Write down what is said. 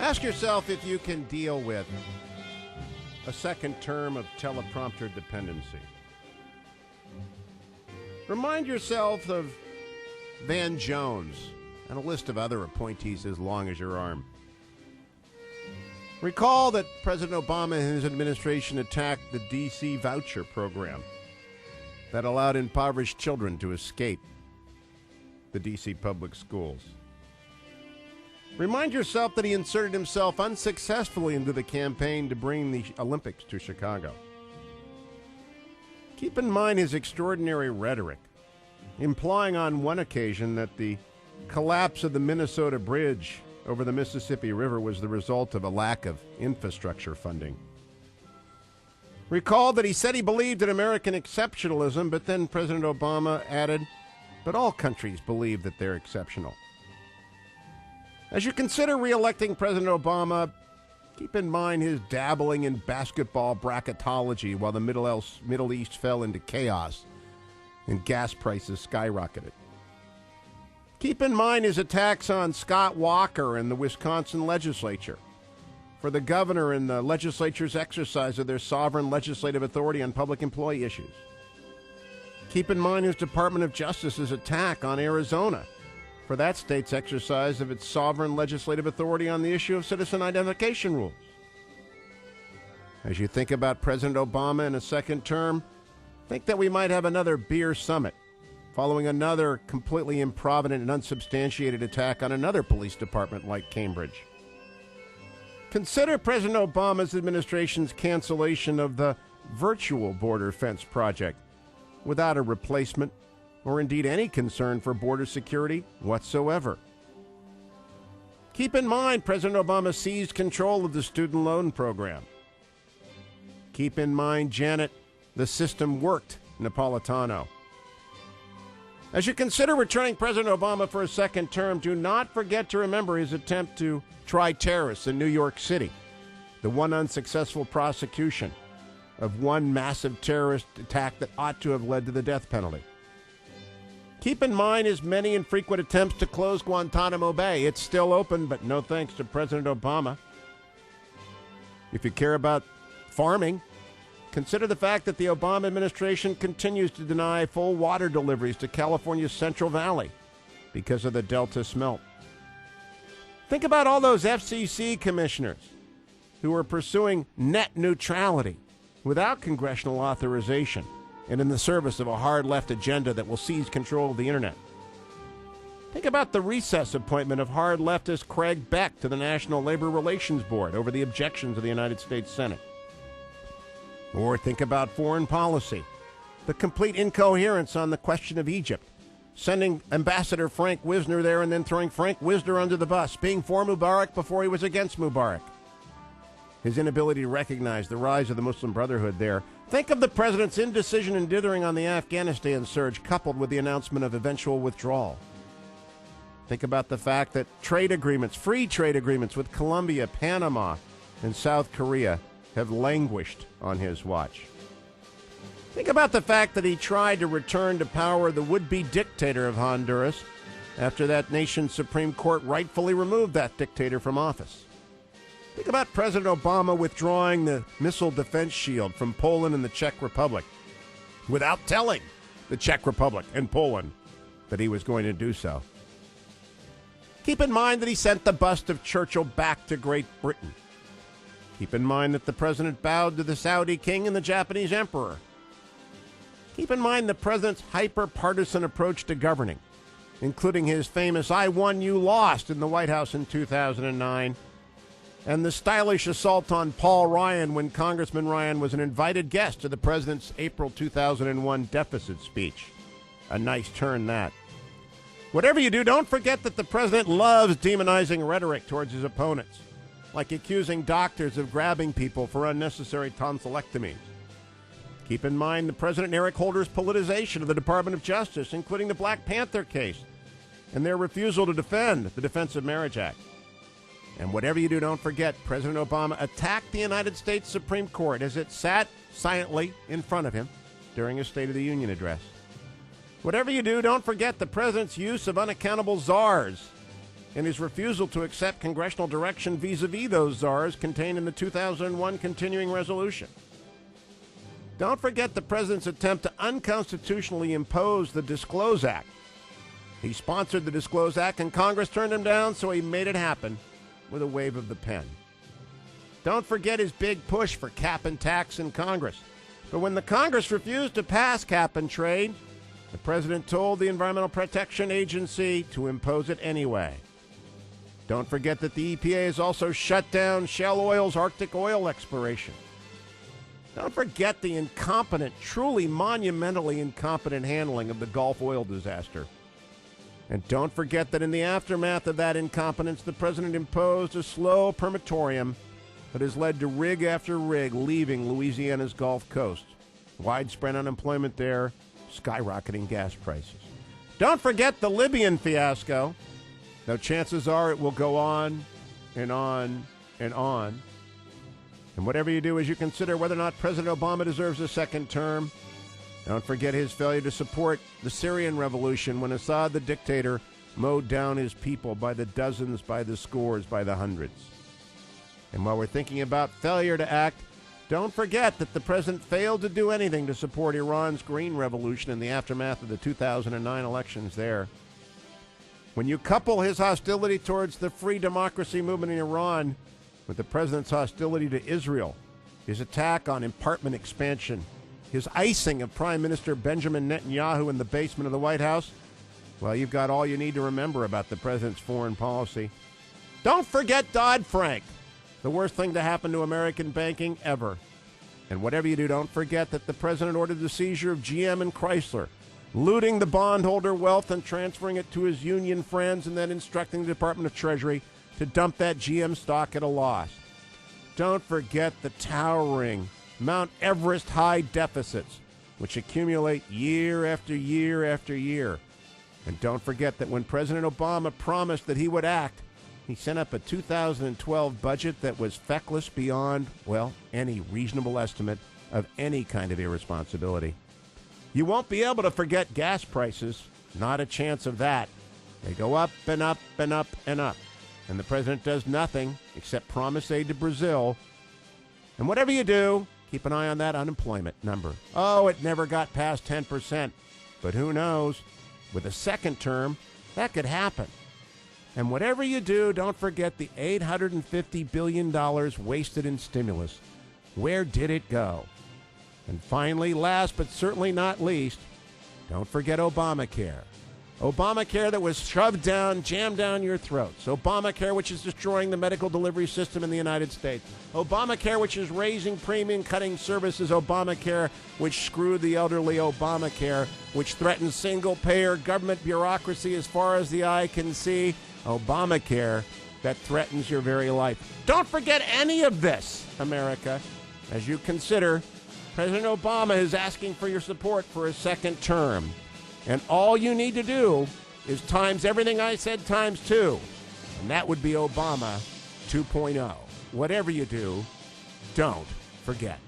Ask yourself if you can deal with a second term of teleprompter dependency. Remind yourself of Van Jones and a list of other appointees as long as your arm. Recall that President Obama and his administration attacked the D.C. voucher program that allowed impoverished children to escape the D.C. public schools. Remind yourself that he inserted himself unsuccessfully into the campaign to bring the Olympics to Chicago. Keep in mind his extraordinary rhetoric, implying on one occasion that the collapse of the Minnesota Bridge over the Mississippi River was the result of a lack of infrastructure funding. Recall that he said he believed in American exceptionalism, but then President Obama added, but all countries believe that they're exceptional. As you consider re-electing President Obama, keep in mind his dabbling in basketball bracketology while the Middle East fell into chaos and gas prices skyrocketed. Keep in mind his attacks on Scott Walker and the Wisconsin legislature for the governor and the legislature's exercise of their sovereign legislative authority on public employee issues. Keep in mind his Department of Justice's attack on Arizona for that state's exercise of its sovereign legislative authority on the issue of citizen identification rules. As you think about President Obama in a second term, think that we might have another beer summit following another completely improvident and unsubstantiated attack on another police department like Cambridge. Consider President Obama's administration's cancellation of the virtual border fence project without a replacement or indeed any concern for border security whatsoever. Keep in mind President Obama seized control of the student loan program. Keep in mind, Janet, the system worked, Napolitano. As you consider returning President Obama for a second term, do not forget to remember his attempt to try terrorists in New York City, the one unsuccessful prosecution of one massive terrorist attack that ought to have led to the death penalty. Keep in mind his many and frequent attempts to close Guantanamo Bay. It's still open, but no thanks to President Obama. If you care about farming, consider the fact that the Obama administration continues to deny full water deliveries to California's Central Valley because of the Delta smelt. Think about all those FCC commissioners who are pursuing net neutrality without congressional authorization and in the service of a hard left agenda that will seize control of the internet. Think about the recess appointment of hard leftist Craig Beck to the National Labor Relations Board over the objections of the United States Senate. Or think about foreign policy, the complete incoherence on the question of Egypt, sending Ambassador Frank Wisner there and then throwing Frank Wisner under the bus, being for Mubarak before he was against Mubarak. His inability to recognize the rise of the Muslim Brotherhood there. Think of the president's indecision and dithering on the Afghanistan surge, coupled with the announcement of eventual withdrawal. Think about the fact that trade agreements, free trade agreements with Colombia, Panama, and South Korea have languished on his watch. Think about the fact that he tried to return to power the would-be dictator of Honduras after that nation's Supreme Court rightfully removed that dictator from office. Think about President Obama withdrawing the missile defense shield from Poland and the Czech Republic without telling the Czech Republic and Poland that he was going to do so. Keep in mind that he sent the bust of Churchill back to Great Britain. Keep in mind that the president bowed to the Saudi king and the Japanese emperor. Keep in mind the president's hyper-partisan approach to governing, including his famous "I won, you lost" in the White House in 2009, and the stylish assault on Paul Ryan when Congressman Ryan was an invited guest to the president's April 2001 deficit speech. A nice turn, that. Whatever you do, don't forget that the president loves demonizing rhetoric towards his opponents, like accusing doctors of grabbing people for unnecessary tonsillectomies. Keep in mind the President and Eric Holder's politicization of the Department of Justice, including the Black Panther case, and their refusal to defend the Defense of Marriage Act. And whatever you do, don't forget, President Obama attacked the United States Supreme Court as it sat silently in front of him during his State of the Union address. Whatever you do, don't forget the president's use of unaccountable czars and his refusal to accept congressional direction vis-a-vis those czars contained in the 2001 continuing resolution. Don't forget the president's attempt to unconstitutionally impose the Disclose Act. He sponsored the Disclose Act, and Congress turned him down, so he made it happen with a wave of the pen. Don't forget his big push for cap and tax in Congress. But when the Congress refused to pass cap and trade, the president told the Environmental Protection Agency to impose it anyway. Don't forget that the EPA has also shut down Shell Oil's Arctic oil exploration. Don't forget the incompetent, truly monumentally incompetent handling of the Gulf oil disaster. And don't forget that in the aftermath of that incompetence, the president imposed a slow permatorium that has led to rig after rig leaving Louisiana's Gulf Coast. Widespread unemployment there, skyrocketing gas prices. Don't forget the Libyan fiasco, though chances are it will go on and on and on. And whatever you do as you consider whether or not President Obama deserves a second term, don't forget his failure to support the Syrian revolution when Assad, the dictator, mowed down his people by the dozens, by the scores, by the hundreds. And while we're thinking about failure to act, don't forget that the president failed to do anything to support Iran's Green Revolution in the aftermath of the 2009 elections there. When you couple his hostility towards the free democracy movement in Iran with the president's hostility to Israel, his attack on apartment expansion, his icing of Prime Minister Benjamin Netanyahu in the basement of the White House, well, you've got all you need to remember about the president's foreign policy. Don't forget Dodd-Frank, the worst thing to happen to American banking ever. And whatever you do, don't forget that the president ordered the seizure of GM and Chrysler, looting the bondholder wealth and transferring it to his union friends, and then instructing the Department of Treasury to dump that GM stock at a loss. Don't forget the towering Mount Everest high deficits, which accumulate year after year after year. And don't forget that when President Obama promised that he would act, he sent up a 2012 budget that was feckless beyond, well, any reasonable estimate of any kind of irresponsibility. You won't be able to forget gas prices. Not a chance of that. They go up and up and up and up. And the president does nothing except promise aid to Brazil. And whatever you do, keep an eye on that unemployment number. Oh, it never got past 10%. But who knows? With a second term, that could happen. And whatever you do, don't forget the $850 billion wasted in stimulus. Where did it go? And finally, last but certainly not least, don't forget Obamacare. Obamacare that was shoved down, jammed down your throats. Obamacare, which is destroying the medical delivery system in the United States. Obamacare, which is raising premium, cutting services. Obamacare, which screwed the elderly. Obamacare, which threatens single-payer government bureaucracy as far as the eye can see. Obamacare, that threatens your very life. Don't forget any of this, America, as you consider President Obama is asking for your support for a second term. And all you need to do is times everything I said times 2. And that would be Obama 2.0. Whatever you do, don't forget.